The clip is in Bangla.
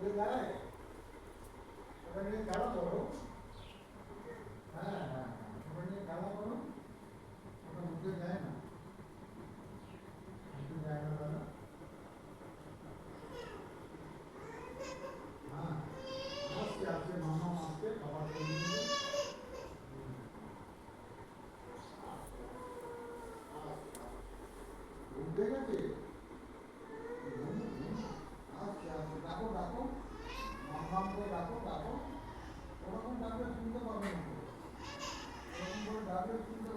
উঠে যায়, ওটা নিয়ে খেলা করো। হ্যাঁ হ্যাঁ, ওটা নিয়ে খেলা করো, ওটা উঠে যায় না, উঠে যায় না দাদা। হ্যাঁ, আজকে আজকে মামা আজকে খাবার করে দিল। উঠে গেছে।